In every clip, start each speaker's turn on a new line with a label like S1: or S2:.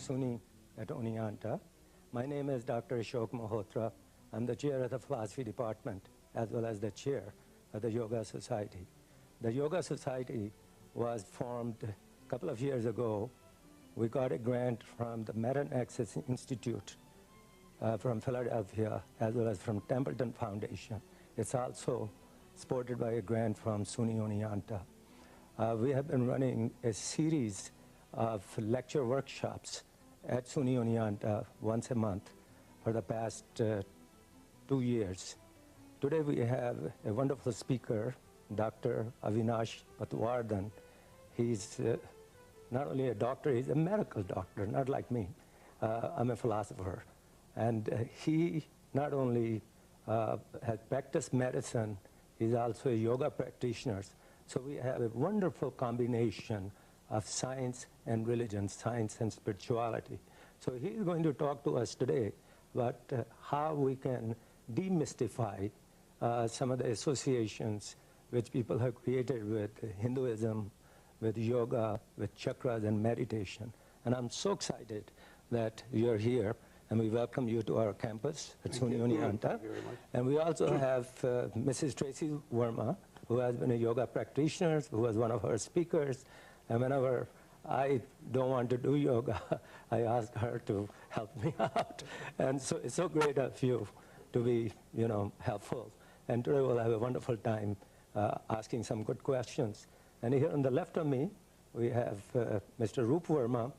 S1: SUNY at Oneonta. My name is Dr. Ashok Malhotra. I'm the chair of the philosophy department as well as the chair of the Yoga Society. The Yoga Society was formed a couple of years ago. We got a grant from the Merit Access Institute from Philadelphia as well as from Templeton Foundation. It's also supported by a grant from SUNY Oneonta. We have been running a series of lecture workshops at SUNY Oneonta once a month for the past 2 years. Today we have a wonderful speaker, Dr. Avinash Patwardan. He's not only a doctor, he's a medical doctor, not like me. I'm a philosopher. And he not only has practiced medicine, he's also a yoga practitioner. So we have a wonderful combination of science and religion, science and spirituality. So he's going to talk to us today about how we can demystify some of the associations which people have created with Hinduism, with yoga, with chakras and meditation. And I'm so excited that you're here, and we welcome you to our campus at SUNY Oneonta. And we also have Mrs. Tracy Verma, who has been a yoga practitioner, who was one of our speakers. And whenever I don't want to do yoga, I ask her to help me out. And so it's so great of you to be, helpful. And today we'll have a wonderful time asking some good questions. And here on the left of me, we have Mr. Roop Verma,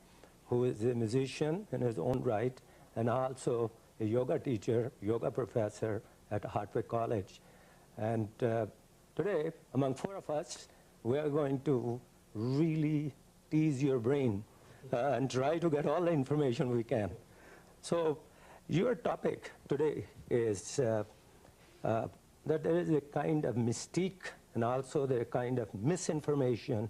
S1: who is a musician in his own right, and also a yoga teacher, yoga professor at Hartwick College. And today, among 4 of us, we are going to really tease your brain and try to get all the information we can. So your topic today is that there is a kind of mystique and also the kind of misinformation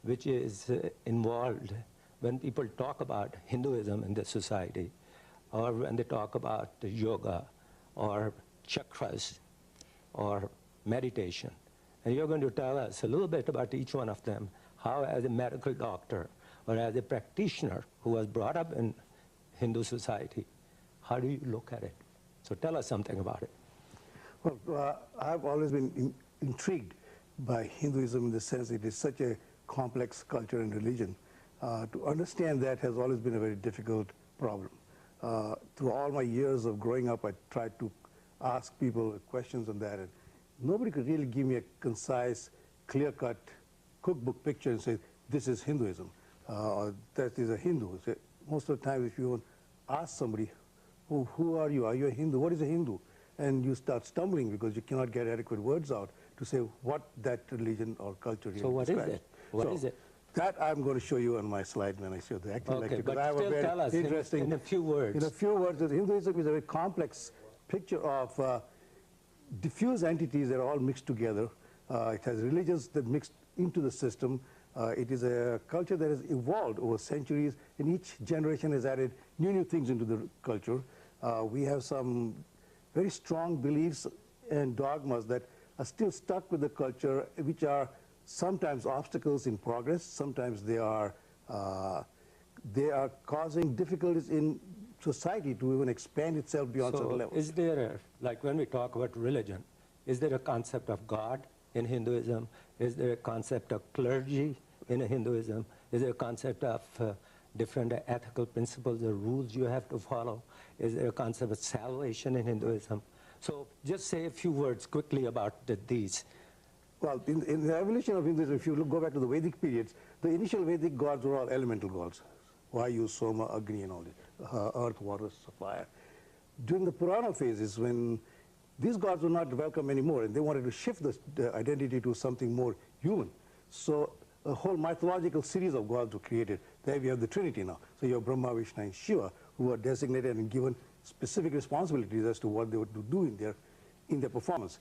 S1: which is involved when people talk about Hinduism in the society, or when they talk about yoga or chakras or meditation. And you're going to tell us a little bit about each one of them, how as a medical doctor or as a practitioner who was brought up in Hindu society, how do you look at it? So tell us something about it.
S2: Well, I've always been intrigued by Hinduism in the sense it is such a complex culture and religion. To understand that has always been a very difficult problem. Through all my years of growing up, I tried to ask people questions on that, and nobody could really give me a concise, clear-cut cookbook picture and say, this is Hinduism, or that is a Hindu. Most of the time, if you ask somebody, who are you? Are you a Hindu? What is a Hindu? And you start stumbling because you cannot get adequate words out to say what that religion or culture really describes.
S1: So what is it? What is it?
S2: That I'm going to show you on my slide when I show the actual lecture.
S1: But
S2: I have
S1: still
S2: a very
S1: tell us
S2: interesting,
S1: in a few words.
S2: In a few words, Hinduism is a very complex picture of diffuse entities that are all mixed together. It has religions that mixed into the system. It is a culture that has evolved over centuries, and each generation has added new things into the culture. We have some very strong beliefs and dogmas that are still stuck with the culture, which are sometimes obstacles in progress. Sometimes they are causing difficulties in society to even expand itself beyond certain levels.
S1: Is there, like when we talk about religion, is there a concept of God in Hinduism? Is there a concept of clergy in Hinduism? Is there a concept of different ethical principles or rules you have to follow? Is there a concept of salvation in Hinduism? So just say a few words quickly about these.
S2: Well, in the evolution of Hinduism, if you go back to the Vedic periods, the initial Vedic gods were all elemental gods. Vayu, Soma, Agni, and all this, earth, water, fire. During the Purana phases, when these gods were not welcome anymore, and they wanted to shift the identity to something more human. So a whole mythological series of gods were created. There we have the Trinity now. So you have Brahma, Vishnu, and Shiva, who are designated and given specific responsibilities as to what they were to do in their performance.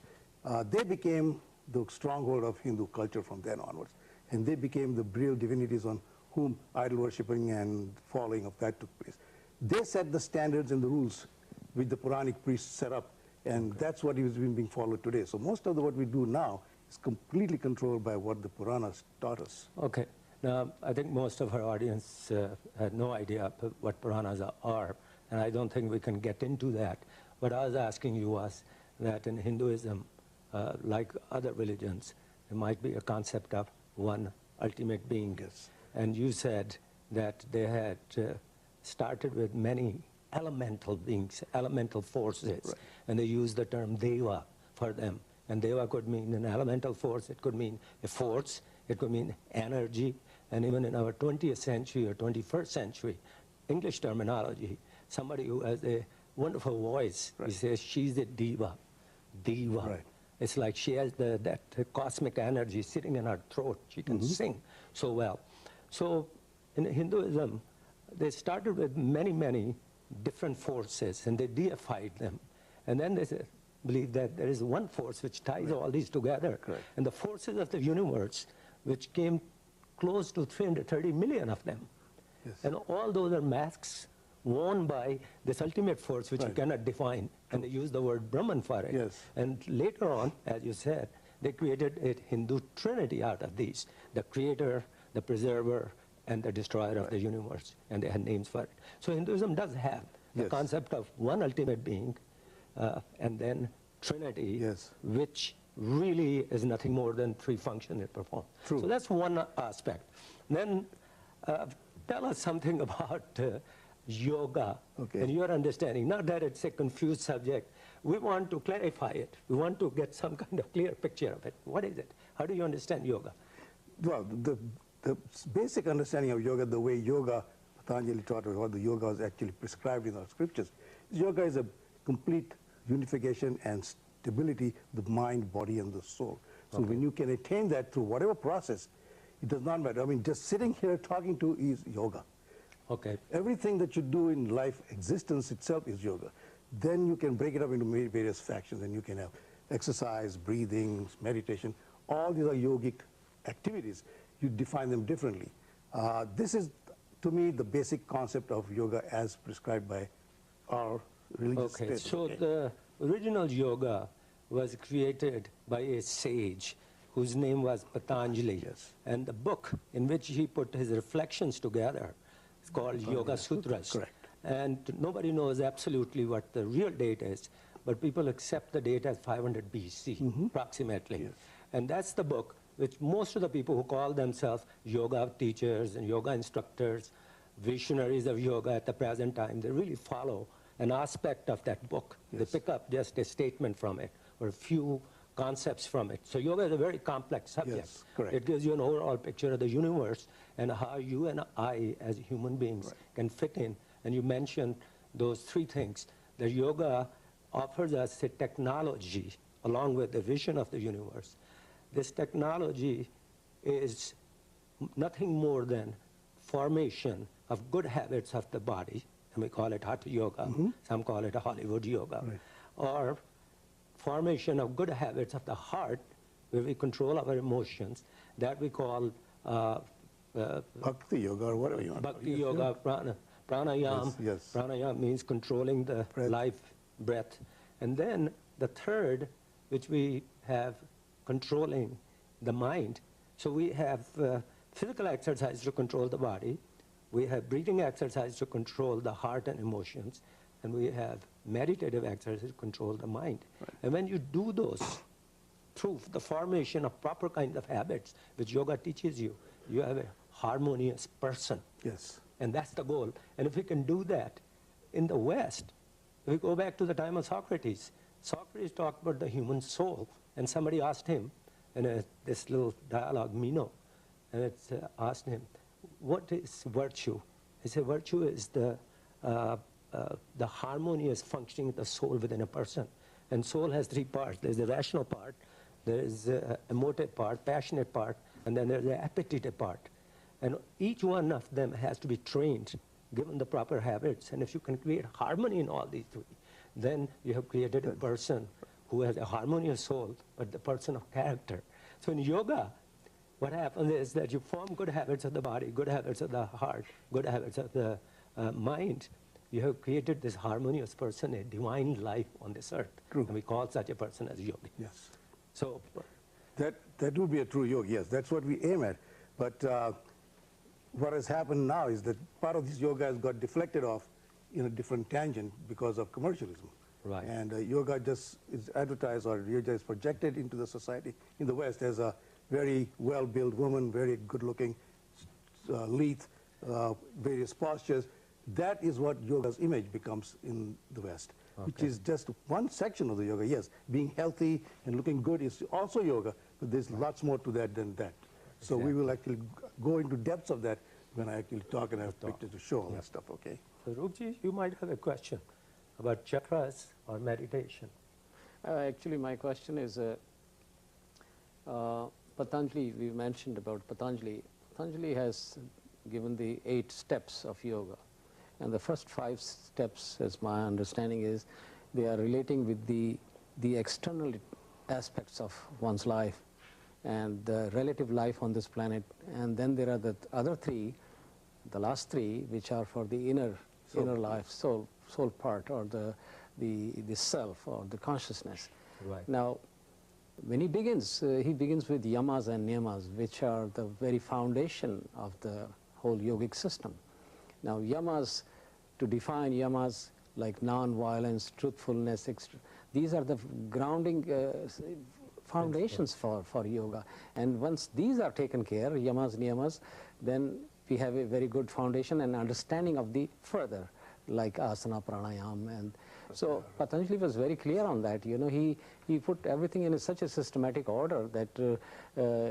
S2: They became the stronghold of Hindu culture from then onwards. And they became the real divinities on whom idol worshipping and following of that took place. They set the standards and the rules which the Puranic priests set up, and that's what is being followed today. So most of what we do now is completely controlled by what the Puranas taught us.
S1: Okay. Now, I think most of our audience had no idea what Puranas are, and I don't think we can get into that. What I was asking you was that in Hinduism, like other religions, there might be a concept of one ultimate being.
S2: Yes.
S1: And you said that they had started with many elemental beings, elemental forces,
S2: Right.
S1: and they used the term deva for them. And deva could mean an elemental force, it could mean a force, it could mean energy, and even in our 20th century or 21st century English terminology, somebody who has a wonderful voice,
S2: Right.
S1: he says she's a diva. Diva.
S2: Right.
S1: It's like she has that cosmic energy sitting in her throat. She can sing so well. So in Hinduism, they started with many, many different forces, and they deified them. And then they believe that there is one force which ties all these together.
S2: Correct.
S1: And the forces of the universe, which came close to 330 million of them.
S2: Yes.
S1: And all those are masks worn by this ultimate force which you
S2: Right.
S1: cannot define. And they use the word Brahman for it.
S2: Yes.
S1: And later on, as you said, they created a Hindu trinity out of these: the creator, the preserver, and the destroyer of the universe. And they had names for it. So Hinduism does have the
S2: Yes.
S1: concept of one ultimate being, and then trinity,
S2: Yes.
S1: which really is nothing more than three functions it performs.
S2: True.
S1: So that's one aspect. Then tell us something about yoga and your understanding. Not that it's a confused subject. We want to clarify it. We want to get some kind of clear picture of it. What is it? How do you understand yoga?
S2: Well, the basic understanding of yoga, the way yoga, Patanjali taught us, what the yoga is actually prescribed in our scriptures, yoga is a complete unification and stability of the mind, body, and the soul. So when you can attain that through whatever process, it does not matter. I mean, just sitting here talking to is yoga.
S1: Okay.
S2: Everything that you do in life, existence itself is yoga. Then you can break it up into various factions, and you can have exercise, breathing, meditation. All these are yogic activities. You define them differently. This is, to me, the basic concept of yoga as prescribed by our religious
S1: Okay,
S2: faith.
S1: so the original yoga was created by a sage whose name was Patanjali.
S2: Yes.
S1: And the book in which he put his reflections together is called Yoga Sutras.
S2: Correct.
S1: And nobody knows absolutely what the real date is, but people accept the date as 500 BC, approximately.
S2: Yes.
S1: And that's the book which most of the people who call themselves yoga teachers and yoga instructors, visionaries of yoga at the present time, they really follow an aspect of that book.
S2: Yes.
S1: They pick up just a statement from it or a few concepts from it. So yoga is a very complex subject.
S2: Yes, correct.
S1: It gives you an overall picture of the universe and how you and I as human beings can fit in. And you mentioned those three things. The yoga offers us a technology along with the vision of the universe. This technology is nothing more than formation of good habits of the body, and we call it Hatha Yoga. Some call it a Hollywood Yoga.
S2: Right.
S1: Or formation of good habits of the heart, where we control our emotions, that we call
S2: Bhakti yoga or whatever you want.
S1: Bhakti Yoga, pranayam.
S2: Yes.
S1: Pranayam means controlling the
S2: Breath.
S1: life breath. And then the third, which we have controlling the mind. So we have physical exercise to control the body. We have breathing exercise to control the heart and emotions. And we have meditative exercise to control the mind.
S2: Right.
S1: And when you do those through the formation of proper kinds of habits, which yoga teaches you, you have a harmonious person.
S2: Yes.
S1: And that's the goal. And if we can do that in the West, we go back to the time of Socrates. Socrates talked about the human soul. And somebody asked him in this little dialogue, Meno, and it asked him, what is virtue? He said, virtue is the harmonious functioning of the soul within a person. And soul has three parts. There's the rational part, there's the emotive part, passionate part, and then there's the appetitive part. And each one of them has to be trained, given the proper habits. And if you can create harmony in all these three, then you have created a person who has a harmonious soul, but the person of character. So in yoga, what happens is that you form good habits of the body, good habits of the heart, good habits of the mind. You have created this harmonious person, a divine life on this earth.
S2: True.
S1: And we call such a person as yogi.
S2: Yes.
S1: So
S2: That would be a true yoga, yes. That's what we aim at. But what has happened now is that part of this yoga has got deflected off in a different tangent because of commercialism.
S1: Right.
S2: And yoga just is advertised, or yoga is projected into the society in the West as a very well-built woman, very good-looking, lithe, various postures. That is what yoga's image becomes in the West, which is just one section of the yoga. Yes, being healthy and looking good is also yoga, but there's lots more to that than that. So we will actually go into depths of that when I actually talk and have pictures to show all that stuff, okay?
S1: So Roopji, you might have a question about chakras or meditation.
S3: Actually, my question is, Patanjali, we mentioned about Patanjali. Patanjali has given the 8 steps of yoga. And the first 5 steps, as my understanding is, they are relating with the external aspects of one's life and the relative life on this planet. And then there are the other 3, the last 3, which are for the inner life, soul part, or the self, or the consciousness.
S1: Right.
S3: Now, when he begins with yamas and niyamas, which are the very foundation of the whole yogic system. Now, yamas, to define yamas like non-violence, truthfulness, these are the grounding foundations for yoga. And once these are taken care, yamas, niyamas, then we have a very good foundation and understanding of the further, like asana, pranayam. And so Patanjali was very clear on that. You know, he put everything in such a systematic order that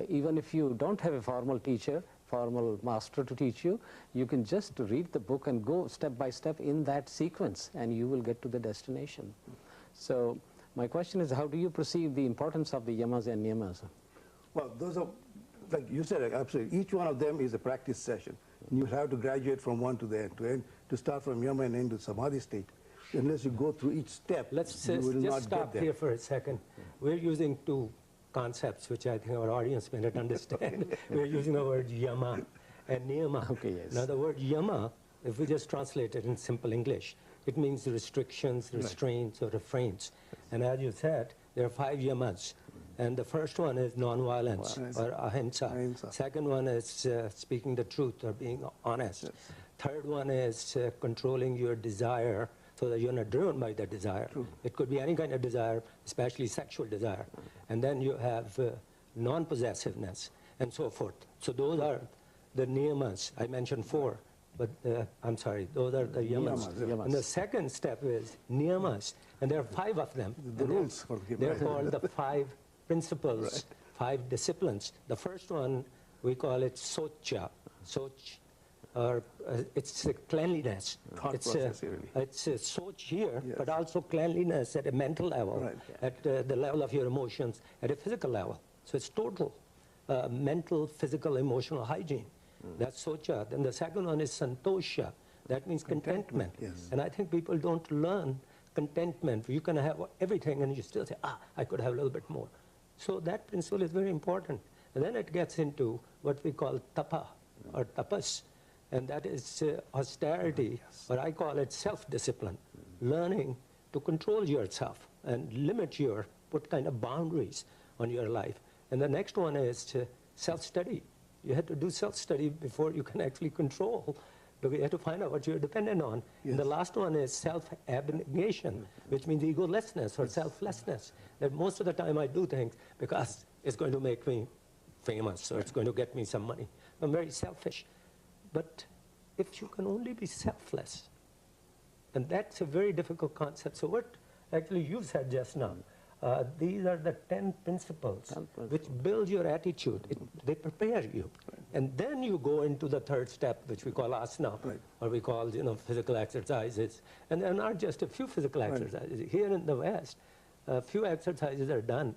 S3: even if you don't have a formal teacher, formal master to teach you, you can just read the book and go step by step in that sequence, and you will get to the destination. So my question is, how do you perceive the importance of the yamas and niyamas?
S2: Well, those are, like you said, absolutely. Each one of them is a practice session. You have to graduate from one to the end, to start from yama and end to samadhi state. Unless you go through each step,
S1: Let's
S2: you will
S1: just
S2: not
S1: stop
S2: get there.
S1: here for a second. We're using 2 concepts which I think our audience may not understand. We're using the word yama and niyama.
S3: Okay, yes.
S1: Now the word yama, if we just translate it in simple English, it means restrictions, restraints, or refrains. And as you said, there are 5 yamas. And the first one is non-violence, or ahimsa. Second one is speaking the truth, or being honest.
S2: Yes.
S1: Third one is controlling your desire so that you're not driven by the desire. It could be any kind of desire, especially sexual desire. And then you have non-possessiveness, and so forth. So those are the niyamas. I mentioned 4, but I'm sorry, those are the yamas.
S2: Yamas.
S1: And the second step is niyamas, and there are 5 of them.
S2: The rules for the
S1: They're called the 5 principles, 5 disciplines. The first one, we call it socha, or it's cleanliness. It's soch here, but also cleanliness at a mental level, at the level of your emotions, at a physical level. So it's total mental, physical, emotional hygiene. That's socha. Then the second one is santosha. That means contentment.
S2: Yes.
S1: And I think people don't learn contentment. You can have everything and you still say, I could have a little bit more. So that principle is very important. And then it gets into what we call tapa, or tapas. And that is austerity, or I call it self-discipline, learning to control yourself and limit put kind of boundaries on your life. And the next one is self-study. You have to do self-study before you can actually control, because you have to find out what you're dependent on. Yes. And the last one is self-abnegation, which means egolessness or selflessness. That most of the time I do things because it's going to make me famous, or it's going to get me some money. I'm very selfish. But if you can only be selfless, and that's a very difficult concept. So what actually you've said just now, these are the 10 principles which build your attitude. They prepare you. And then you go into the third step, which we call asana, or we call physical exercises. And there are not just a few physical exercises. Here in the West, a few exercises are done.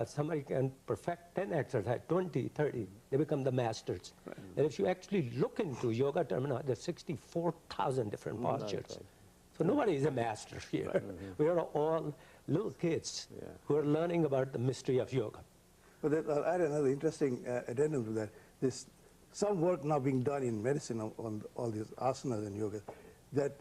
S1: Somebody can perfect 10 exercises, 20, 30, they become the masters. And if you actually look into yoga terminology, there's 64,000 different postures. So nobody is a master here. We are all little kids who are learning about the mystery of yoga.
S2: But I'll add another interesting addendum to that. There's some work now being done in medicine on all these asanas and yoga, that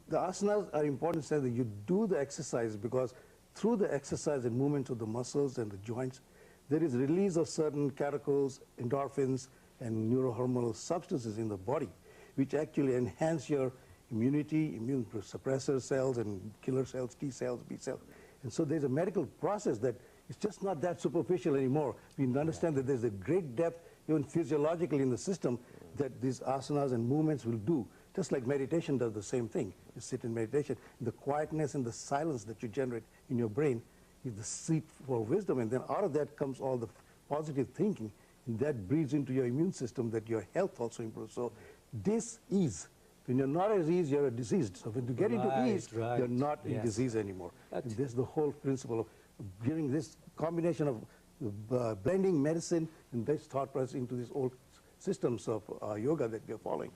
S2: the asanas are important in the sense that you do the exercise, because through the exercise and movements of the muscles and the joints, there is release of certain chemicals, endorphins, and neurohormonal substances in the body, which actually enhance your immunity, immune suppressor cells and killer cells, T cells, B cells. And so there's a medical process that it's just not that superficial anymore. We understand that there's a great depth, even physiologically in the system, that these asanas and movements will do. Just like meditation does the same thing. You sit in meditation, the quietness and the silence that you generate in your brain is the seat for wisdom, and then out of that comes all the positive thinking, and that breeds into your immune system that your health also improves. So this is, when you're not at ease, you're diseased. So when you get into ease, you're not in disease anymore. And this is the whole principle of giving this combination of blending medicine and this thought process into these old systems of yoga that we are following.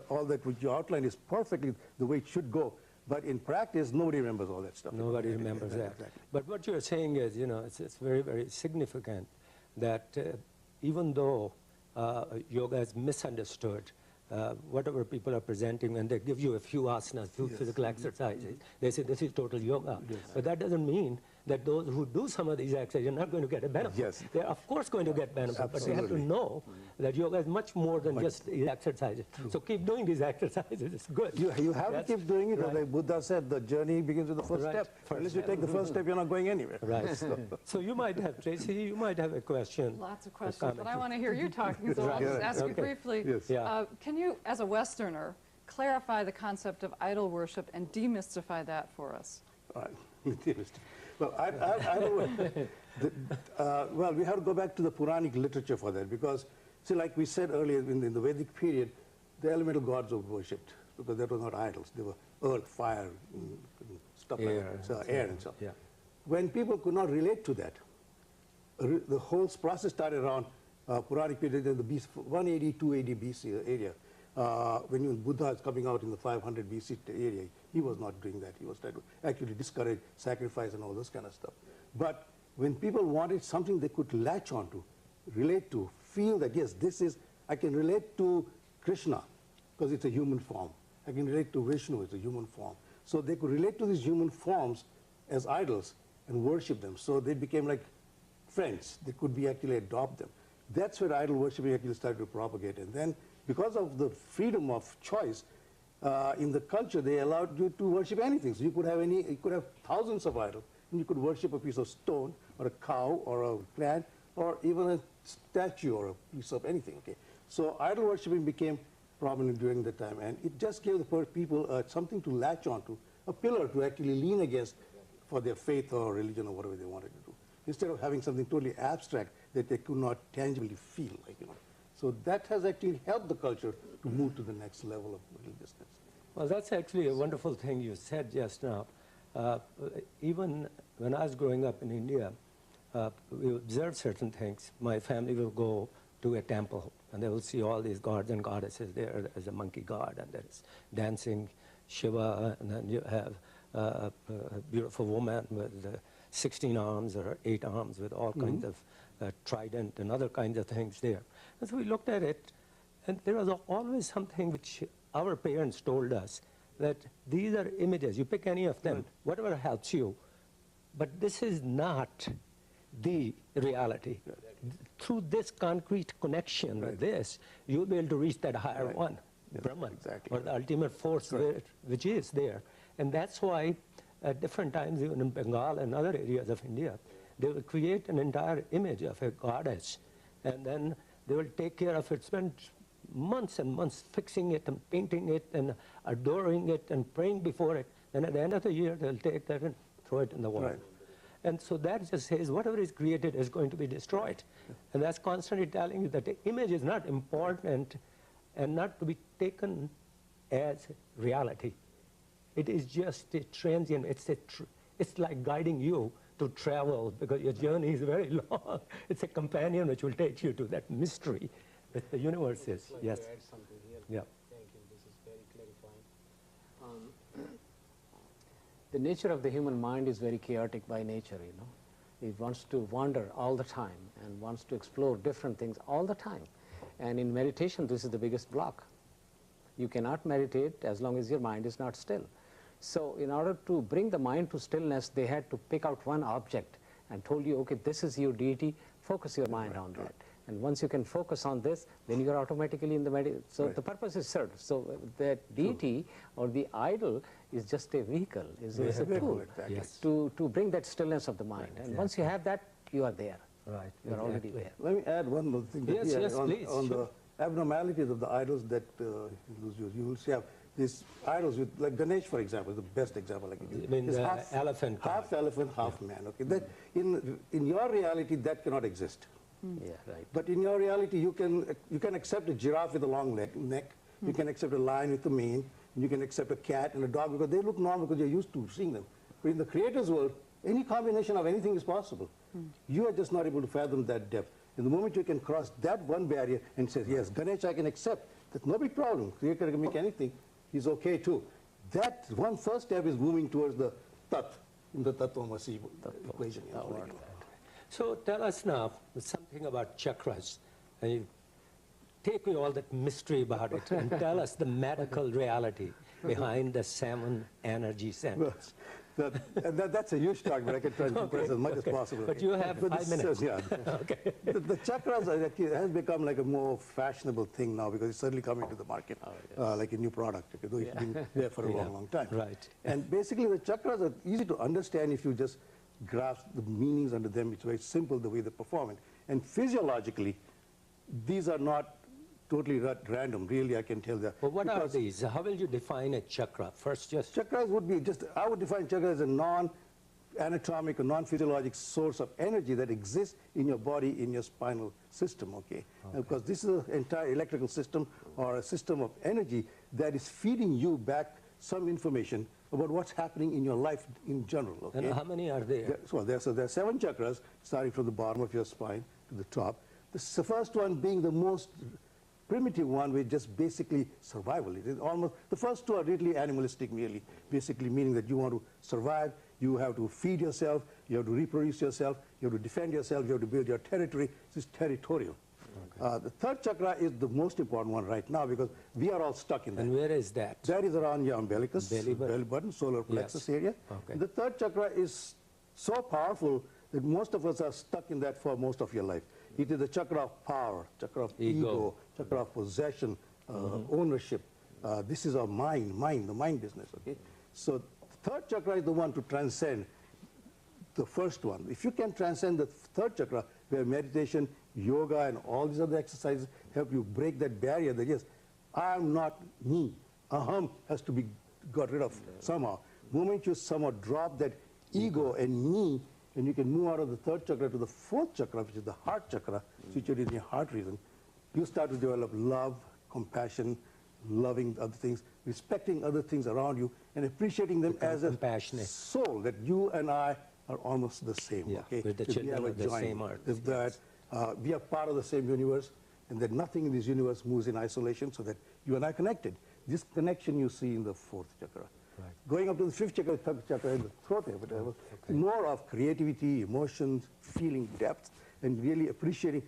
S2: All that which you outlined is perfectly the way it should go. But in practice, nobody remembers all that stuff.
S1: Nobody remembers that. Exactly. But what you're saying is, you know, it's very, very significant that even though yoga is misunderstood, whatever people are presenting, and they give you a few asanas, few physical exercises, they say this is total yoga. But that doesn't mean that those who do some of these exercises are not going to get a benefit. They're of course going to get benefit, but they have to know that yoga is much more than just these exercises. So keep doing these exercises, it's good.
S2: You have to keep doing it. Like Buddha said, the journey begins with the first step. Unless you take the first step, you're not going anywhere.
S1: Right. So you might have, Tracy, you might have a question.
S4: Lots of questions, but I want to hear you talking, so I'll just ask you briefly. Can you, as a Westerner, clarify the concept of idol worship and demystify that for us?
S2: All right. Well, well, we have to go back to the Puranic literature for that, because, see, like we said earlier, in the Vedic period, the elemental gods were worshipped, because they were not idols. They were earth, fire, and stuff like that, so air and so on. When people could not relate to that, the whole process started around Puranic period in the 180, 280 BC area. When Buddha is coming out in the 500 BC area, he was not doing that. He was trying to actually discourage sacrifice and all this kind of stuff. But when people wanted something they could latch onto, relate to, feel that, yes, this is, I can relate to Krishna because it's a human form. I can relate to Vishnu, it's a human form. So they could relate to these human forms as idols and worship them. So they became like friends. They could be actually adopt them. That's where idol worshiping actually started to propagate. And then because of the freedom of choice in the culture, they allowed you to worship anything. So you could have thousands of idols, and you could worship a piece of stone or a cow or a plant or even a statue or a piece of anything. Okay, so idol worshiping became prominent during the time, and it just gave the people something to latch onto, a pillar to actually lean against for their faith or religion or whatever they wanted to do, instead of having something totally abstract that they could not tangibly feel, like, you know. So that has actually helped the culture to move to the next level of religiousness.
S1: Well, that's actually a wonderful thing you said just now. Even when I was growing up in India, we observed certain things. My family will go to a temple, and they will see all these gods and goddesses there. There's a monkey god, and there's dancing Shiva, and then you have a beautiful woman with 16 arms or 8 arms with all kinds of trident and other kinds of things there. And so we looked at it, and there was always something which our parents told us, that these are images. You pick any of them, whatever helps you. But this is not the reality. Through this concrete connection with this, you'll be able to reach that higher one, Brahman, or the ultimate force which is there. And that's why at different times, even in Bengal and other areas of India, they will create an entire image of a goddess, and then they will take care of it, spend months and months fixing it and painting it and adoring it and praying before it. And at the end of the year, they'll take that and throw it in the water. And so that just says whatever is created is going to be destroyed. And that's constantly telling you that the image is not important and not to be taken as reality. It is just a transient, it's like guiding you to travel, because your journey is very long. It's a companion which will take you to that mystery that the universe is. Yes.
S3: To add something here.
S1: Yeah.
S3: Thank you. This is very clarifying. The nature of the human mind is very chaotic by nature, you know. It wants to wander all the time and wants to explore different things all the time. And in meditation, this is the biggest block. You cannot meditate as long as your mind is not still. So in order to bring the mind to stillness, they had to pick out one object and told you, okay, this is your deity, focus your mind on that. And once you can focus on this, then you are automatically in the so the purpose is served. So that deity or the idol is just a vehicle, is a tool to bring that stillness of the mind. And once you have that, you are there.
S1: Right.
S3: You are already there.
S2: Let me add one more thing.
S1: Yes, please.
S2: On the abnormalities of the idols that you will see these idols with, like Ganesh, for example, is the best example I can give.
S1: I mean, the elephant.
S2: Half elephant, half man. Okay, that in your reality that cannot exist.
S3: Yeah, right.
S2: But in your reality, you can accept a giraffe with a long neck. You can accept a lion with a mane. You can accept a cat and a dog because they look normal because you're used to seeing them. But in the creator's world, any combination of anything is possible. You are just not able to fathom that depth. And the moment you can cross that one barrier and say, yes, Ganesh I can accept, that's no big problem. Creator can make anything. He's okay too. That one first step is moving towards the Tat, in the Tattvamasi equation.
S1: So tell us now something about chakras. And you take away all that mystery about it and tell us the medical reality behind the 7 energy centers.
S2: That's a huge talk, but I can try to compress as much as possible.
S1: But you have 5 minutes.
S2: Okay. The chakras has become like a more fashionable thing now because it's certainly coming to the market, like a new product, though it's been there for a long, long time.
S1: Right.
S2: And basically the chakras are easy to understand if you just grasp the meanings under them. It's very simple the way they perform it. And physiologically, these are not totally random, really, I can tell that.
S1: Well, what are these? How will you define a chakra? First, just...
S2: Chakras would be I would define chakra as a non-anatomic or non-physiologic source of energy that exists in your body, in your spinal system, okay? Because this is an entire electrical system or a system of energy that is feeding you back some information about what's happening in your life in general, okay?
S1: And how many are there?
S2: There are 7 chakras, starting from the bottom of your spine to the top. The first one being the most primitive one, with just basically survival. It is almost, the first 2 are really animalistic merely, basically meaning that you want to survive, you have to feed yourself, you have to reproduce yourself, you have to defend yourself, you have to build your territory. This is territorial. The 3rd chakra is the most important one right now because we are all stuck in that.
S1: And where is that?
S2: That is around your umbilicus, belly button, solar plexus area. Okay. The 3rd chakra is so powerful that most of us are stuck in that for most of your life. It is the chakra of power, chakra of ego, chakra of possession, ownership. This is our mind, the mind business, okay? So the 3rd chakra is the one to transcend the first one. If you can transcend the 3rd chakra, where meditation, yoga, and all these other exercises help you break that barrier that, yes, I am not me. Aham has to be got rid of somehow. The moment you somehow drop that ego and me, and you can move out of the 3rd chakra to the 4th chakra, which is the heart chakra, situated in your heart region, you start to develop love, compassion, loving other things, respecting other things around you, and appreciating them as a soul, that you and I are almost the same. Okay?
S1: We're the children of the same earth.
S2: That we are part of the same universe, and that nothing in this universe moves in isolation, so that you and I are connected. This connection you see in the 4th chakra. Right. Going up to the 5th chakra, 3rd chakra, and the throat area, more of creativity, emotions, feeling depth, and really appreciating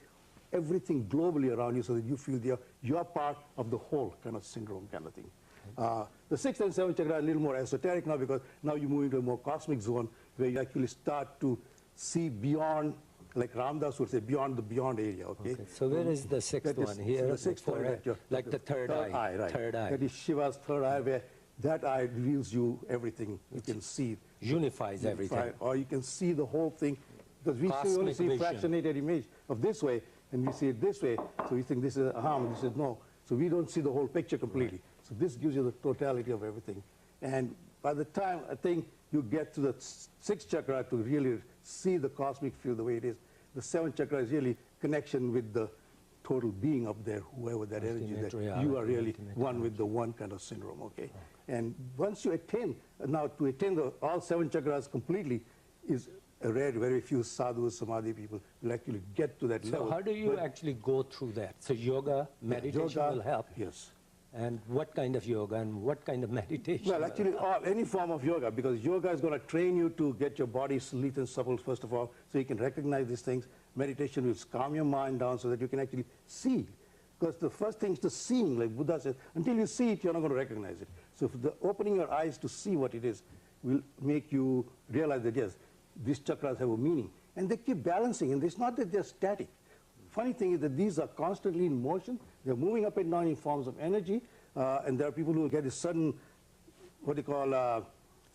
S2: everything globally around you so that you feel you're part of the whole kind of syndrome kind of thing. The 6th and 7th chakra are a little more esoteric now because now you move into a more cosmic zone where you actually start to see beyond, like Ramdas would say, beyond the beyond area, okay?
S1: So where is the 6th one? Here,
S2: the 6th one,
S1: like the third eye.
S2: Right.
S1: Third eye.
S2: That is Shiva's 3rd eye, where that eye reveals you everything. You can see.
S1: Unifies everything.
S2: Or you can see the whole thing. Because we only see fractionated image of this way, and we see it this way. So we think this is Aham, this is no. So we don't see the whole picture completely. Right. So this gives you the totality of everything. And by the time, I think, you get to the 6th chakra to really see the cosmic field the way it is, the 7th chakra is really connection with the total being up there, whoever that energy is, that you are really one with the one kind of syndrome, okay? And once you attain, now to attain all 7 chakras completely is a rare, very few sadhus, samadhi people will actually get to that level.
S1: So how do you actually go through that? So yoga, meditation will help?
S2: Yes.
S1: And what kind of yoga and what kind of meditation?
S2: Well, actually, any form of yoga, because yoga is going to train you to get your body sleek and supple, first of all, so you can recognize these things. Meditation will calm your mind down so that you can actually see. Because the first thing is the seeing, like Buddha says, until you see it, you're not going to recognize it. So opening your eyes to see what it is will make you realize that, yes, these chakras have a meaning. And they keep balancing, and it's not that they're static. funny thing is that these are constantly in motion. They're moving up and down in forms of energy. And there are people who get a sudden, what they call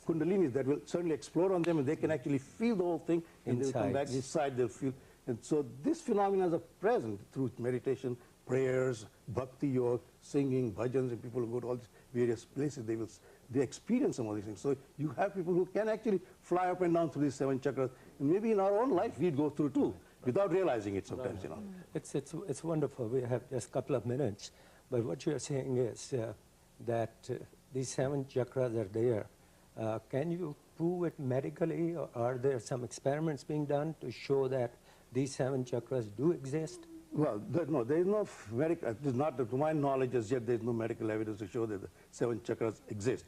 S2: kundalinis that will suddenly explode on them, and they can actually feel the whole thing, and they'll come back inside, they'll feel. And so these phenomena are present through meditation, prayers, bhakti yoga, singing, bhajans, and people who go to all these various places, they experience some of these things. So you have people who can actually fly up and down through these 7 chakras, and maybe in our own life we'd go through too, without realizing it sometimes, you know.
S1: It's wonderful. We have just a couple of minutes, but what you're saying is that these 7 chakras are there. Can you prove it medically, or are there some experiments being done to show that these 7 chakras do exist?
S2: Well, no, there is no medical, not to my knowledge as yet, there is no medical evidence to show that the 7 chakras exist.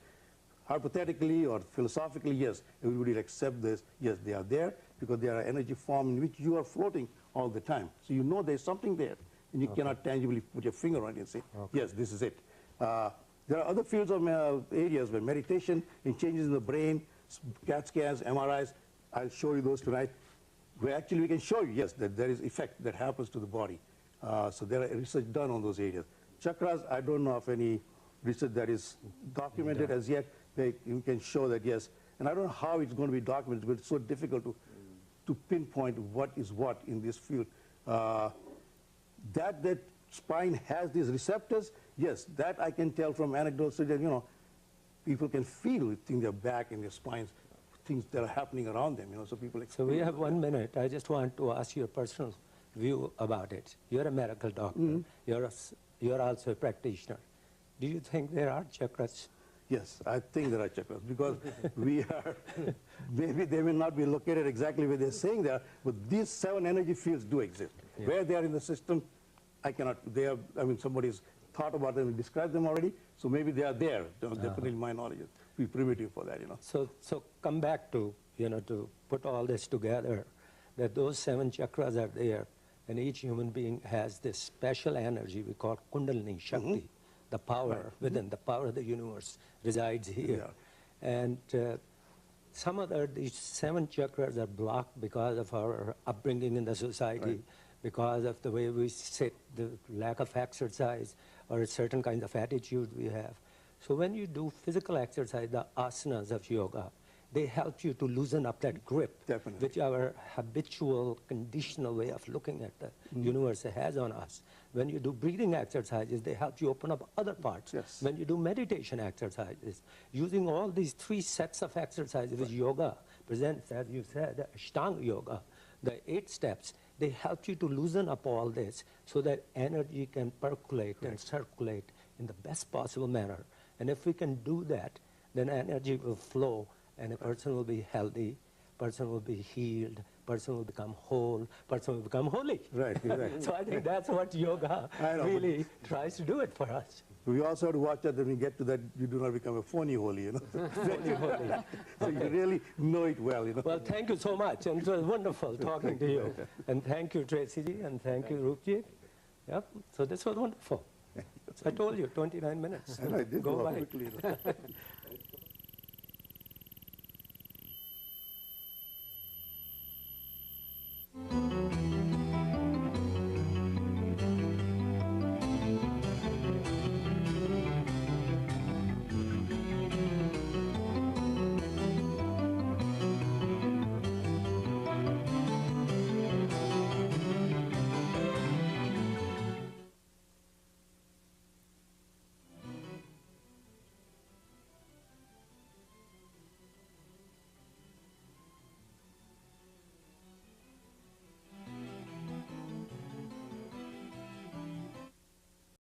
S2: Hypothetically or philosophically, yes, everybody will accept this. Yes, they are there because they are an energy form in which you are floating all the time. So you know there's something there, and you cannot tangibly put your finger on it and say, yes, this is it. There are other fields of areas where meditation and changes in the brain, CAT scans, MRIs, I'll show you those tonight, where actually we can show you, yes, that there is effect that happens to the body. So there are research done on those areas. Chakras, I don't know of any research that is documented as yet. You can show that, yes. And I don't know how it's going to be documented, but it's so difficult to pinpoint what is what in this field. That spine has these receptors, yes, that I can tell from anecdotes, so that, you know, people can feel it in their back and their spines, things that are happening around them, you know, so people experience.
S1: So we have 1 minute. I just want to ask your personal view about it. You're a medical doctor. You're also a practitioner. Do you think there are chakras?
S2: Yes, I think there are chakras, because we are, maybe they may not be located exactly where they're saying they are, but these 7 energy fields do exist. Yeah. Where they are in the system, I cannot, they are, I mean, somebody's thought about them and described them already, so maybe they are there. Definitely my knowledge is be primitive for that, you know.
S1: So come back to, you know, to put all this together, that those 7 chakras are there, and each human being has this special energy we call Kundalini Shakti, the power within, the power of the universe resides here. Yeah. And some of these 7 chakras are blocked because of our upbringing in the society, because of the way we sit, the lack of exercise, or certain kinds of attitude we have. So when you do physical exercise, the asanas of yoga, they help you to loosen up that grip, which our habitual, conditional way of looking at the universe has on us. When you do breathing exercises, they help you open up other parts. Yes. When you do meditation exercises, using all these 3 sets of exercises which yoga presents, as you said, Ashtanga yoga, the 8 steps, they help you to loosen up all this so that energy can percolate and circulate in the best possible manner. And if we can do that, then energy will flow, and a person will be healthy, person will be healed, person will become whole, person will become holy.
S2: Right, right.
S1: So I think that's what yoga really tries to do it for us.
S2: We also have to watch that when we get to that, you do not become a phony holy, you know.
S1: Phony holy.
S2: So you really know it well, you know.
S1: Well, thank you so much, and it was wonderful talking to you. And thank you, Tracy ji, and thank you, Roopji. Yep. So this was wonderful. I told you, 29 minutes.
S2: And I did
S1: go
S2: go
S1: by
S2: quickly.